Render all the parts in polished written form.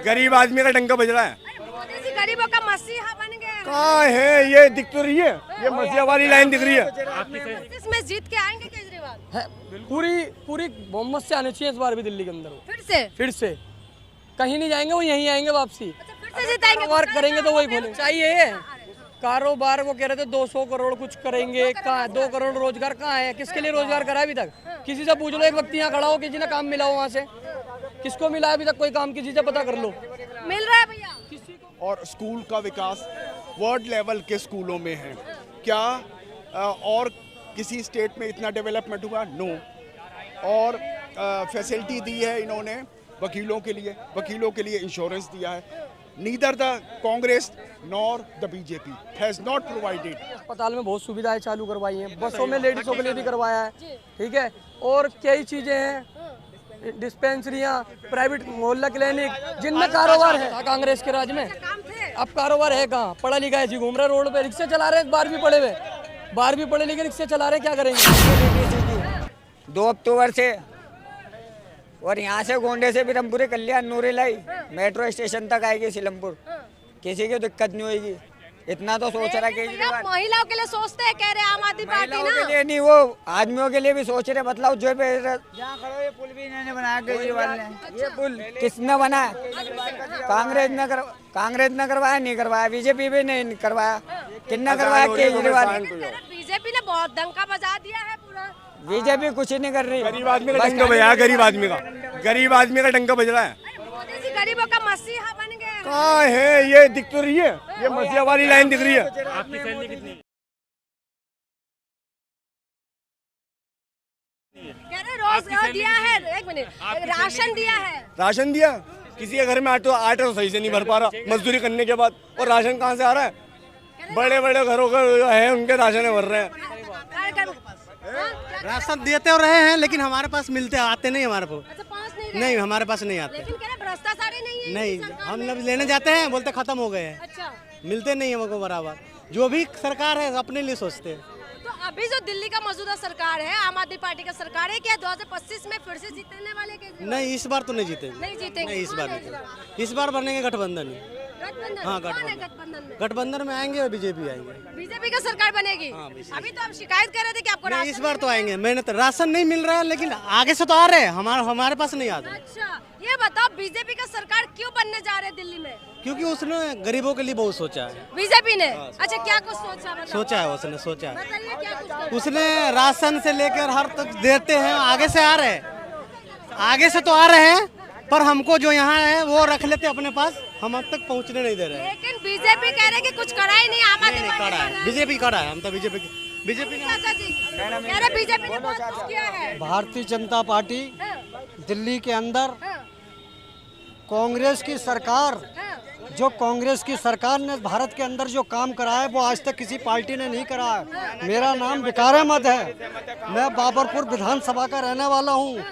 गरीब आदमी का डंका बज रहा है। मोदी जी गरीबों का मसीहा बन गए। कहाँ है ये, दिख तो रही है, ये मसीहा वाली लाइन दिख रही है। इसमें जीत के आएंगे केजरीवाल है पूरी बहुमत से आने चाहिए इस बार भी दिल्ली के अंदर। वो फिर से कहीं नहीं जाएंगे, वो यहीं आएंगे वापसी। फिर से जिताएंगे। कारोबार करेंगे तो वही बोले चाहिए। कारोबार वो कह रहे थे 200 करोड़ कुछ करेंगे, कहाँ 2 करोड़ रोजगार कहाँ है? किसके लिए रोजगार करा अभी तक? किसी से पूछ लो, एक व्यक्ति यहाँ खड़ा हो किसी ने काम मिला हो वहाँ से, किसको मिला अभी तक कोई काम? किसी से पता कर लो, मिल रहा है भैया। और स्कूल का विकास वर्ल्ड लेवल के स्कूलों में है क्या? और किसी स्टेट में इतना डेवलपमेंट हुआ? नो। और फैसिलिटी दी है इन्होंने वकीलों के लिए इंश्योरेंस दिया है। Neither the Congress nor the BJP has not provided. अस्पताल में बहुत सुविधाएं चालू करवाई हैं, बसों में लेडीजों के लिए भी करवाया है, ठीक है। और कई चीजें हैं, डिस्पेंसरियां, प्राइवेट मोहल्ला क्लिनिक, जिनमें कारोबार है। कांग्रेस के राज में अब कारोबार है कहाँ? पढ़ा लिखा है, घूम रहे रोड पे, रिक्शे चला रहे हैं, 12वीं पढ़े लिखे रिक्शे चला रहे हैं, क्या करेंगे? 2 अक्टूबर से और यहाँ से गोंडे से बिरमपुरी कल्याण नूरीलाई मेट्रो स्टेशन तक आएगी सिलमपुर, किसी की दिक्कत नहीं होगी। इतना तो सोच रहा केजरीवाल। महिलाओं के लिए सोचते हैं, कह रहे आम आदमी पार्टी महिलाओं ना। के लिए नहीं, वो आदमियों के लिए भी सोच रहे। मतलब जो जहाँ खड़ो, ये पुल भी इन्होंने बनाया केजरीवाल ने। ये पुल किसने बनाया? कांग्रेस ने करवाया, नहीं करवाया। बीजेपी भी नहीं करवाया, किसने करवाया? केजरीवाल। बीजेपी ने बहुत डंका बजा दिया है पूरा। बीजेपी कुछ ही नहीं कर रही। गरीब आदमी का डंका बजा, गरीब आदमी का डंका बज रहा है। मोदी जी गरीबों का मसीहा बन गए। कहाँ है ये, दिख तो रही है, ये मसीहा वाली लाइन दिख रही है। आपकी सैलरी कितनी? कह रहे रोज दिया है, 1 मिनट, राशन दिया है। राशन दिया, किसी के घर में आटा तो सही से नहीं भर पा रहा मजदूरी करने के बाद। और राशन कहाँ से आ रहा है? बड़े बड़े घरों का है, उनके राशन भर रहे हैं। राशन देते और रहे हैं, लेकिन हमारे पास मिलते आते नहीं हमारे पास। अच्छा, पास नहीं, हमारे पास नहीं आते। लेकिन कह रहे भ्रष्टाचारी नहीं है। नहीं, हम लोग लेने जाते हैं, बोलते खत्म हो गए हैं। अच्छा, मिलते नहीं हमको बराबर। जो भी सरकार है अपने लिए सोचते हैं। तो अभी जो दिल्ली का मौजूदा सरकार है, आम आदमी पार्टी का सरकार है, क्या 2025 में फिर से जीतने वाले केजरीवाल? नहीं, इस बार तो नहीं जीतेंगे। नहीं जीतेंगे। नहीं, इस बार नहीं। इस बार बनेंगे गठबंधन ही। हाँ, गठबंधन में आएंगे, बीजेपी आएंगे। बीजेपी का सरकार बनेगी। अभी तो आप शिकायत कर रहे थे कि आपको नहीं, राशन इस बार तो आएंगे। मैंने तो राशन नहीं मिल रहा है, लेकिन आगे से तो आ रहे हैं, हमारे पास नहीं आते। अच्छा, ये बताओ बीजेपी का सरकार क्यों बनने जा रहे हैं दिल्ली में? क्योंकि उसने गरीबों के लिए बहुत सोचा है। बीजेपी ने? अच्छा, क्या कुछ सोचा? बताओ। सोचा है, उसने सोचा है। बताइए क्या कुछ सोचा? उसने राशन से लेकर हर तक देते हैं, आगे से आ रहे हैं, आगे से तो आ रहे हैं, पर हमको जो यहाँ है वो रख लेते अपने पास, हम अब तक पहुँचने नहीं दे रहे हैं। लेकिन बीजेपी कह रहे कि कुछ करा ही नहीं, आम आदमी करा है, बीजेपी करा है। हम तो बीजेपी ने चाचा जी कह रहे बीजेपी ने बहुत कुछ किया है। भारतीय जनता पार्टी दिल्ली के अंदर कांग्रेस की सरकार, जो कांग्रेस की सरकार ने भारत के अंदर जो काम करा है वो आज तक किसी पार्टी ने नहीं करा है। मेरा नाम विकार अहमद है, मैं बाबरपुर विधानसभा का रहने वाला हूँ,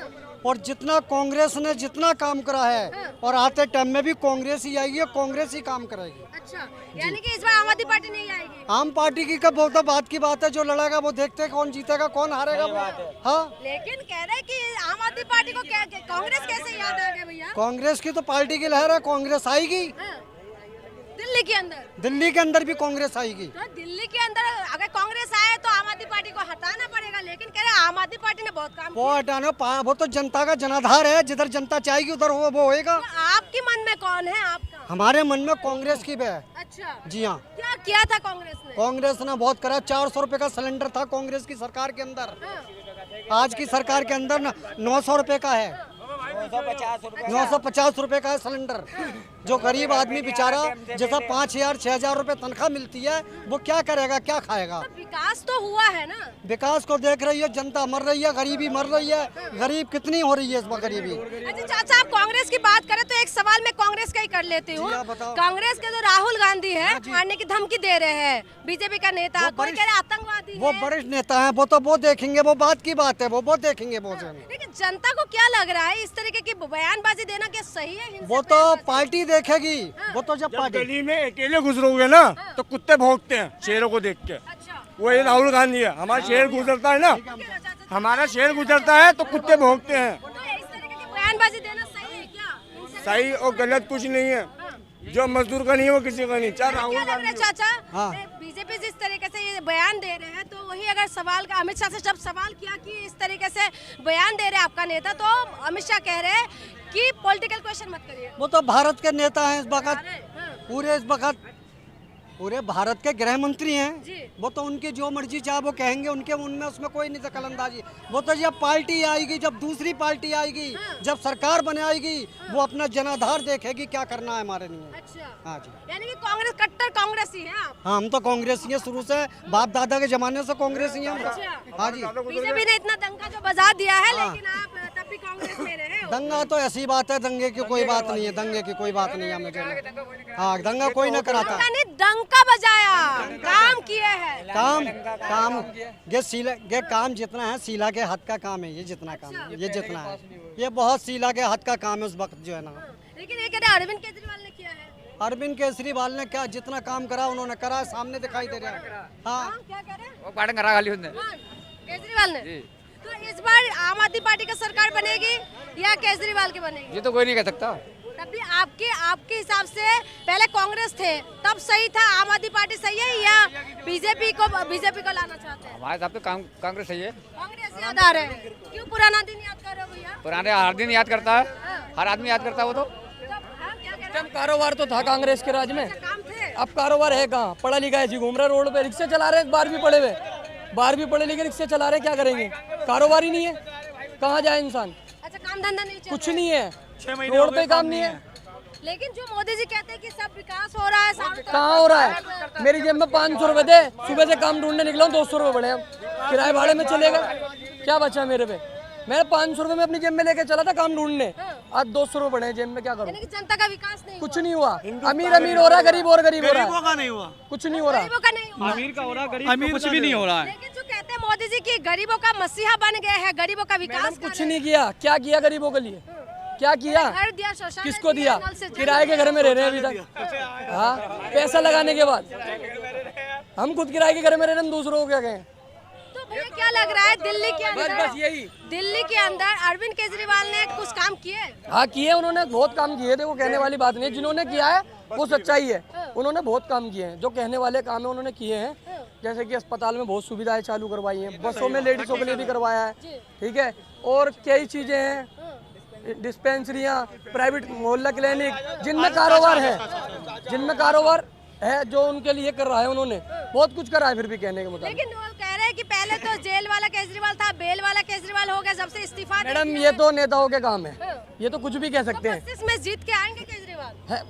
और जितना कांग्रेस ने जितना काम करा है, और आते टाइम में भी कांग्रेस ही आएगी, कांग्रेस ही काम करेगी। अच्छा, यानी कि इस बार आम आदमी पार्टी नहीं आएगी? आम पार्टी की कब बोलता, बात की बात है, जो लड़ेगा वो देखते हैं, कौन जीतेगा कौन हारेगा। हाँ, लेकिन कह रहे कि आम आदमी पार्टी को क्या कांग्रेस कैसे याद आ गया भैया? कांग्रेस की तो पार्टी की लहर है, कांग्रेस आएगी। दिल्ली के अंदर? दिल्ली के अंदर भी कांग्रेस आएगी। तो दिल्ली के अंदर अगर कांग्रेस आए तो आम आदमी पार्टी को हटाना पड़ेगा, लेकिन कह रहे आम आदमी पार्टी ने बहुत काम वो हटाना, वो तो जनता का जनाधार है, जिधर जनता चाहेगी उधर वो होएगा। तो आपके मन में कौन है आपका? हमारे मन में कांग्रेस की भी है। अच्छा, जी हाँ। क्या किया था कांग्रेस ने? कांग्रेस ने बहुत करा। 400 रुपए का सिलेंडर था कांग्रेस की सरकार के अंदर, आज की सरकार के अंदर 900 रुपए का है। 950 रुपए का है सिलेंडर। जो गरीब आदमी बेचारा, जैसा 5000 6000 रुपए तनख्वाह मिलती है, वो क्या करेगा, क्या खाएगा? तो विकास तो हुआ है ना? विकास को देख रही है, जनता मर रही है, गरीबी मर रही है। गरीब कितनी हो रही है इस बार गरीबी? अच्छा चाचा, आप कांग्रेस की बात करें तो एक सवाल मैं कांग्रेस का ही कर लेती हूँ। कांग्रेस के जो राहुल गांधी है, मारने की धमकी दे रहे हैं बीजेपी का नेता, कोई कह रहे आतंकवादी। वो वरिष्ठ नेता है, वो देखेंगे, वो बात की बात है, वो देखेंगे। लेकिन जनता को क्या लग रहा है, इस तरीके की बयानबाजी देना क्या सही है? वो तो पार्टी देखेगी, वो तो जब पार्टी। गली में अकेले गुजरोगे ना तो कुत्ते भौंकते हैं शेरों को देख के। अच्छा, वो ये राहुल गांधी है, हमारा शेर गुजरता है ना, हमारा शेर गुजरता है तो कुत्ते भौंकते हैं। तो इस तरीके की बयानबाजी देना सही है क्या? सही और गलत कुछ नहीं है, जो मजदूर का नहीं है वो किसी का नहीं। चाहे क्या राहुल लग रहा है गांधी चाचा, बीजेपी जिस तरीके से ये बयान दे रहे हैं, तो वही अगर सवाल का अमित शाह से जब सवाल किया कि इस तरीके से बयान दे रहे हैं आपका नेता, तो अमित शाह कह रहे हैं कि पॉलिटिकल क्वेश्चन मत करिए। वो तो भारत के नेता हैं इस वक्त, हाँ। पूरे इस वक्त पूरे भारत के गृह मंत्री जी। हैं। वो तो उनकी जो मर्जी चाहे वो कहेंगे, उनके उनमें उसमें कोई नहीं दखलंदाजी। वो तो जब पार्टी आएगी, जब दूसरी पार्टी आएगी, जब सरकार बनाएगी, वो अपना जनाधार देखेगी क्या करना है हमारे लिए। अच्छा, हाँ जी, यानी कि कांग्रेस कट्टर कांग्रेसी है आप। हाँ हम तो कांग्रेसी हैं, शुरू से बाप दादा के जमाने से कांग्रेसी हैं हम। हाँ जी, बीजेपी ने इतना दंगा जो बजा दिया है, लेकिन आप तब भी कांग्रेस में रहे हो। दंगा तो ऐसी बात है, दंगे की कोई बात नहीं है, दंगे की कोई बात नहीं है मुझे। हाँ, दंगा कोई ना कराता। दंगा नहीं, डंका बजाया, काम किए हैं। काम ये काम जितना है शीला के हाथ का काम है। ये जितना काम है, ये जितना है, ये बहुत शीला के हाथ का काम है उस वक्त जो है ना। लेकिन ये कह रहे अरविंद केजरीवाल ने किया है। अरविंद केजरीवाल ने क्या जितना काम करा उन्होंने करा, सामने दिखाई दे रहा है। हाँ, क्या कह रहे हैं? वो पार्टी करा खाली उसने। कौन? केजरीवाल ने। तो इस बार आम आदमी पार्टी का सरकार बनेगी या केजरीवाल की बनेगी? ये तो कोई नहीं कह सकता। तब भी आपके हिसाब से पहले कांग्रेस थे तब सही था, आम आदमी पार्टी सही है या बीजेपी को लाना चाहते हैं? हमारे हिसाब से कांग्रेस सही है। कांग्रेस याद आ रहे हैं, क्यों पुराना दिन याद कर रहे हो भैया? पुराने हर दिन याद करता है, हर आदमी याद करता है वो तो। कारोबार तो था कांग्रेस के राज में, काम थे। अब कारोबार है कहाँ? पढ़ा लिखा ऐसी घूम रहे रोड पे, रिक्शे चला रहे हैं, 12वीं पढ़े हुए, 12वीं पढ़े लिखे रिक्शे चला रहे हैं, क्या करेंगे? कारोबार ही नहीं है, कहाँ जाए इंसान? अच्छा, काम धंधा नहीं चल कुछ नहीं है, रोड पे काम नहीं है। लेकिन जो मोदी जी कहते हैं कि सब विकास हो रहा है, कहाँ हो रहा है? मेरी जेब में 500 रुपए थे, सुबह से काम ढूंढने निकला हूँ, 200 रुपए बढ़े, किराए भाड़े में चलेगा, क्या बचा मेरे पे? मैं 500 रुपए में अपनी जेब में लेके चला था काम ढूंढने, आज 200 रुपए बढ़े जेब में, क्या करूँ? जनता का विकास नहीं, कुछ नहीं हुआ। अमीर अमीर हो रहा है, गरीब और गरीब हो रहा है, गरीबों का नहीं हुआ, कुछ नहीं हो रहा। गरीबों का नहीं हुआ, अमीर का हो रहा, गरीब का कुछ भी नहीं हो रहा है। लेकिन जो कहते हैं मोदी जी की गरीबों का मसीहा बन गए हैं, गरीबों का विकास कुछ नहीं किया, क्या किया गरीबों के लिए? क्या किया? घर दिया, शौचालय किसको दिया? नल से जल किराए के घर में रह रहे हैं अभी तक। हाँ, पैसा लगाने के बाद हम खुद किराए के घर में रह रहे हैं, दूसरों को क्या कहें? तो भैया क्या लग रहा है दिल्ली के अंदर, बस यही, दिल्ली के अंदर अरविंद केजरीवाल ने कुछ काम किए? हाँ किए, उन्होंने बहुत काम किए थे, वो कहने वाली बात नहीं है। जिन्होंने किया है वो सच्चाई है, उन्होंने बहुत काम किए हैं, जो कहने वाले काम है उन्होंने किए हैं। जैसे कि अस्पताल में बहुत सुविधाएं चालू करवाई हैं, बसों में लेडीजों के लिए भी करवाया है, ठीक है, और कई चीजें हैं, डिस्पेंसरियां, प्राइवेट मोहल्ला क्लिनिक, जिनमें कारोबार है, जो उनके लिए कर रहा है, उन्होंने बहुत कुछ करा है। फिर भी कहने के मुताबिक, लेकिन वो कह रहे हैं कि पहले तो जेल वाला केजरीवाल था, बेल वाला केजरीवाल हो गया, जब से इस्तीफा दे मैडम दिया ये है। तो नेताओं के काम है, ये तो कुछ भी कह सकते हैं। 25 में जीत के आएंगे केजरीवाल है,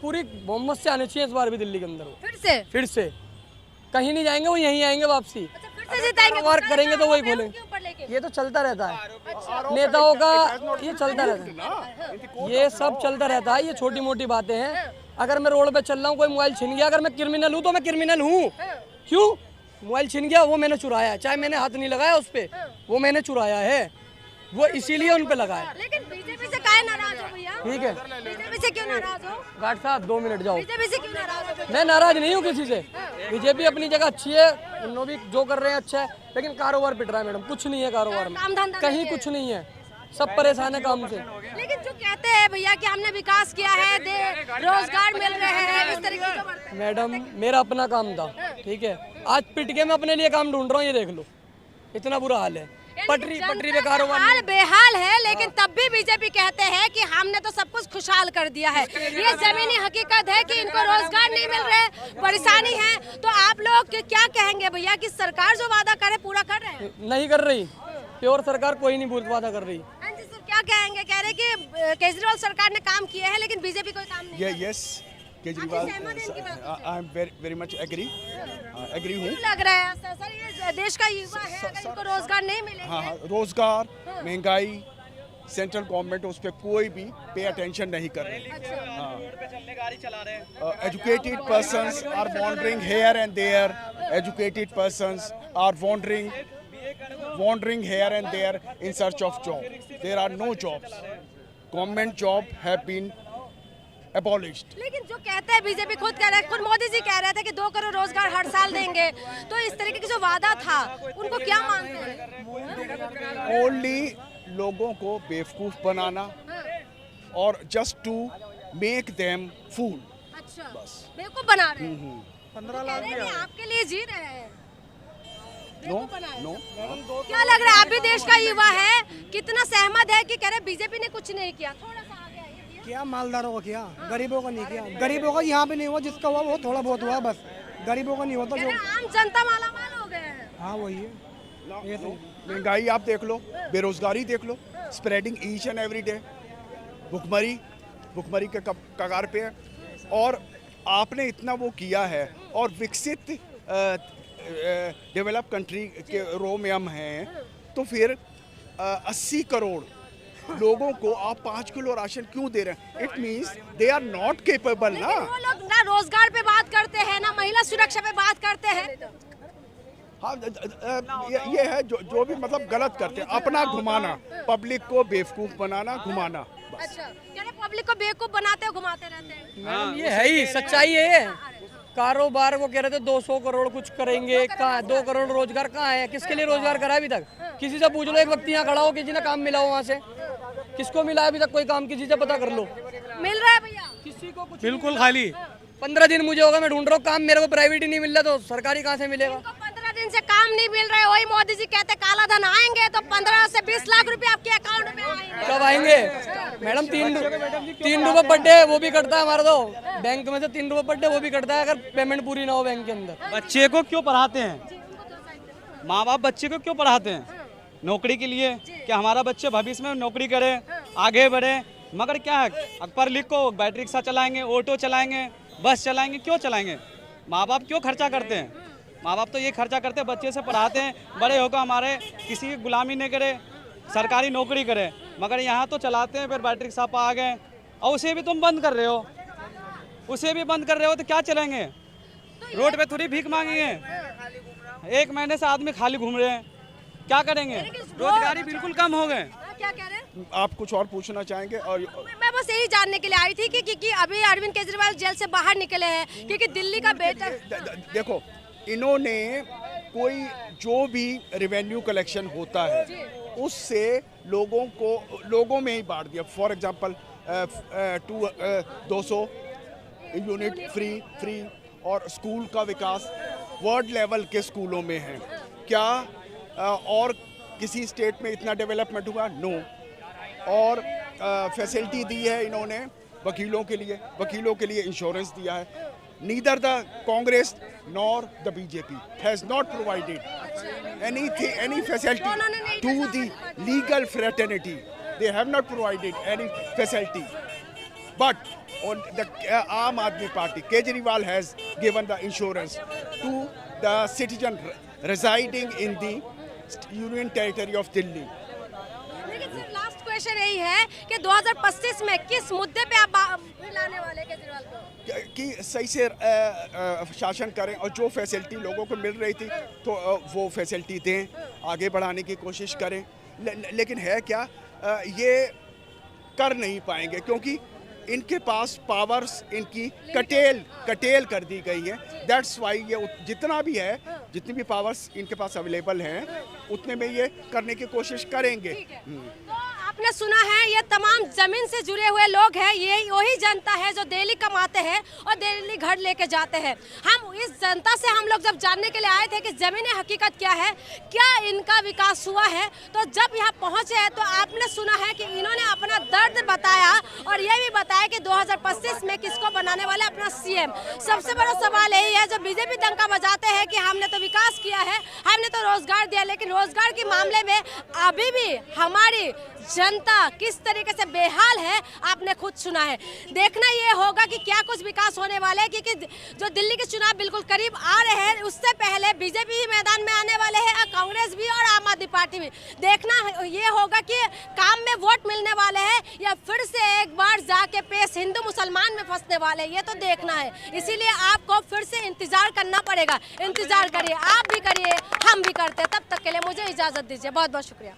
पूरी बहुमत से आने चाहिए इस बार भी दिल्ली के अंदर। फिर से कहीं नहीं जाएंगे, वो यहीं आएंगे वापसी। अच्छा, फिर से जिताएंगे, कारोबार करेंगे तो वही उसके खोलेंगे। ऊपर लेके। ये तो चलता रहता है, नेताओं का ये चलता रहता है, ये सब चलता रहता है, ये छोटी मोटी बातें हैं। अगर मैं रोड पे चल रहा हूँ, कोई मोबाइल छिन गया, अगर मैं क्रिमिनल हूँ तो मैं क्रिमिनल हूँ। क्यों? मोबाइल छिन गया, वो मैंने चुराया है, चाहे मैंने हाथ नहीं लगाया उस पे, वो मैंने चुराया है, वो इसीलिए उन पे लगाया। लेकिन बीजेपी से काहे नाराज हो भैया? ठीक है, बीजेपी से क्यों नाराज हो? गार्ड साहब 2 मिनट जाओ। बीजेपी से क्यों नाराज हो? मैं नाराज नहीं हूँ किसी से, बीजेपी अपनी जगह अच्छी है, उन्होंने भी जो कर रहे हैं अच्छा है, लेकिन कारोबार पिट रहा है मैडम, कुछ नहीं है कारोबार में, काम धंधा कहीं नहीं है। कुछ नहीं है, सब परेशान है काम से। लेकिन जो कहते हैं भैया कि हमने विकास किया है, रोजगार मिल रहे हैं, इस तरीके से बढ़ते हैं। मैडम मेरा अपना काम था, ठीक है, आज पिट के मैं अपने लिए काम ढूंढ रहा हूँ, ये देख लो, इतना बुरा हाल है, पटरी पे कारोबार हाल बेहाल है, लेकिन तब भी बीजेपी कहते हैं कि हमने तो सब कुछ खुशहाल कर दिया है। ये जमीनी हकीकत है कि इनको रोजगार नहीं मिल रहे, परेशानी है। तो आप लोग क्या कहेंगे भैया कि सरकार जो वादा करे पूरा कर रहे हैं? नहीं कर रही, प्योर सरकार कोई नहीं वादा कर रही। हाँ जी सर, क्या कहेंगे? कह रहे कि केजरीवाल सरकार ने काम किए हैं, लेकिन बीजेपी कोई काम नहीं। Yes Kejriwal, I am very much agree हूँ। लग रहा है सर, ये देश का युवा है, अगर इनको रोजगार नहीं मिलेगा। हाँ, रोजगार, महंगाई, सेंट्रल गवर्नमेंट उस पर कोई भी पे अटेंशन नहीं कर रही। Educated persons are wandering here and there, educated persons are wandering here and there in search of job. There are no jobs. Government job have been abolished. लेकिन जो कहते हैं बीजेपी खुद कह रहे हैं, खुद मोदी जी कह रहे थे कि 2 करोड़ रोजगार हर साल देंगे, तो इस तरीके की जो वादा था उनको क्या मानते हैं? Only लोगों को बेवकूफ बनाना और जस्ट टू मेक देम फूल। अच्छा, बेवकूफ बना रहे हैं। 15 लाख कह रहे हैं कि आपके लिए जी रहे हैं। नो बेवकूफ बना रहे हैं। नो क्या लग रहा है, आप भी देश का युवा है, कितना सहमत है कि कह रहे बीजेपी ने कुछ नहीं किया? थोड़ा सा आगे आइए। क्या मालदारों को किया, गरीबों का नहीं किया। गरीबों का यहाँ पे नहीं हुआ, जिसका हुआ वो थोड़ा बहुत हुआ बस। गरीबों का नहीं होता कह जो। रहे आम जनता मालामाल हो गए हैं। हाँ वही है। ये तो महंगाई आप देख लो, बेरोजगारी देख लो, spreading each and every day, भुखमरी के कगार पे है। और आपने इतना वो किया है और विकसित डेवलप कंट्री के रो में हम हैं, तो फिर 80 करोड़ लोगों को आप 5 किलो राशन क्यों दे रहे हैं? It means they are not capable ना। वो लोग ना रोजगार पे बात करते हैं, ना महिला सुरक्षा पे बात करते हैं। हाँ, ये है जो भी मतलब गलत करते हैं, अपना घुमाना, पब्लिक को बेवकूफ बनाना, घुमाना। अच्छा, कह रहे पब्लिक को बेवकूफ बनाते घुमाते रहते हैं। मैडम ये है ही सच्चाई है। कारोबार को कह रहे थे 200 करोड़ कुछ करेंगे, कहाँ 2 करोड़ रोजगार कहाँ है? किसके लिए रोजगार करा अभी तक? किसी से पूछ लो, एक व्यक्ति यहाँ खड़ा हो, किसी ने काम मिला हो वहाँ से? किसको मिला अभी तक कोई काम? किसी से पता कर लो। मिल रहा है भैया? किसी को कुछ बिल्कुल खाली। 15 दिन मुझे होगा, मैं ढूंढ रहा हूँ काम, मेरे को प्राइवेट ही नहीं मिल रहा, तो सरकारी कहाँ से मिलेगा? 15 दिन से काम नहीं मिल रहा है, वही मोदी जी कहते काला धन आएंगे तो 15 से 20 लाख रुपए आपके अकाउंट में आएंगे। कब आएंगे मैडम? 3 रुपए पर डे वो भी कटता है हमारा, तो बैंक में से 3 रुपए पर डे वो भी कटता है अगर पेमेंट पूरी ना हो बैंक के अंदर। बच्चे को क्यों पढ़ाते हैं? माँ बाप बच्चे को क्यों पढ़ाते हैं? नौकरी के लिए, कि हमारा बच्चे भविष्य में नौकरी करे, आगे बढ़े। मगर क्या है, पढ़ लिख को बैटरी रिक्शा चलाएंगे, ऑटो चलाएंगे, बस चलाएंगे, क्यों चलाएंगे? माँ बाप क्यों खर्चा करते हैं? माँ बाप तो ये खर्चा करते हैं, बच्चे से पढ़ाते हैं, बड़े होकर हमारे किसी की गुलामी नहीं करे, सरकारी नौकरी करे। मगर यहाँ तो चलाते हैं, फिर बैटरी रिक्शा पर आ गए, और उसे भी तुम बंद कर रहे हो, उसे भी बंद कर रहे हो, तो क्या चलेंगे? रोड पे थोड़ी भीख मांगेंगे। 1 महीने से आदमी खाली घूम रहे हैं, क्या करेंगे? रोजगारी बिल्कुल कम हो गए। क्या कह रहे हैं? आप कुछ और पूछना चाहेंगे? और मैं बस यही जानने के लिए आई थी कि अभी अरविंद केजरीवाल जेल से बाहर निकले हैं, क्योंकि दिल्ली का बेटा देखो, इन्होंने कोई जो भी रेवेन्यू कलेक्शन होता है उससे लोगों में ही बांट दिया। फॉर एग्जांपल 200 यूनिट फ्री, और स्कूल का विकास वर्ल्ड लेवल के स्कूलों में है। क्या और किसी स्टेट में इतना डेवलपमेंट हुआ? नो। और फैसिलिटी दी है इन्होंने वकीलों के लिए इंश्योरेंस दिया है। Neither the Congress nor the BJP has not provided any facility to the legal fraternity. They have not provided any facility. But on the Aam Aadmi Party, Kejriwal has given the insurance to the citizen residing in the Union Territory of Delhi. लेकिन सिर्फ last question यही है कि 2025 में किस मुद्दे पे आप लाने वाले केजरीवाल को? कि सही से शासन करें और जो फैसिलिटी लोगों को मिल रही थी तो वो फैसिलिटी दें, आगे बढ़ाने की कोशिश करें। लेकिन है क्या, ये कर नहीं पाएंगे क्योंकि इनके पास पावर्स इनकी कटेल कर दी गई है। दैट्स वाई ये जितना भी है, जितनी भी पावर्स इनके पास अवेलेबल हैं उतने में ये करने की कोशिश करेंगे। तो आपने सुना है, ये तमाम जमीन से जुड़े हुए लोग हैं, ये वही जनता है जो दिल्ली कमाते हैं और दिल्ली घर लेके जाते हैं। हम इस जनता से हम लोग जब जानने के लिए आए थे कि जमीनी हकीकत क्या है, क्या इनका विकास हुआ है, तो जब यहाँ पहुँचे हैं तो आपने सुना है कि इन्होंने अपना दर्द बताया और ये भी बताया कि 2025 में किसको बनाने वाले अपना सीएम। सबसे बड़ा सवाल यही है, जो बीजेपी डंका बजाते हैं कि हमने तो विकास किया है, हमने तो रोजगार दिया, लेकिन रोजगार के मामले में अभी भी हमारी जनता किस तरीके से बेहाल है आपने खुद सुना है। देखना ये होगा कि क्या कुछ विकास होने वाला है, क्योंकि जो दिल्ली के चुनाव बिल्कुल करीब आ रहे हैं, उससे पहले बीजेपी ही मैदान में आने वाले हैं, कांग्रेस भी और आम आदमी पार्टी भी। देखना ये होगा कि काम में वोट मिलने वाले हैं या फिर से एक बार जाके पेश हिंदू मुसलमान में फंसने वाले हैं, ये तो देखना है। इसीलिए आपको फिर से इंतजार करना पड़ेगा। इंतजार करिए, आप भी करिए, हम भी करते हैं। तब तक के लिए मुझे इजाजत दीजिए। बहुत बहुत शुक्रिया।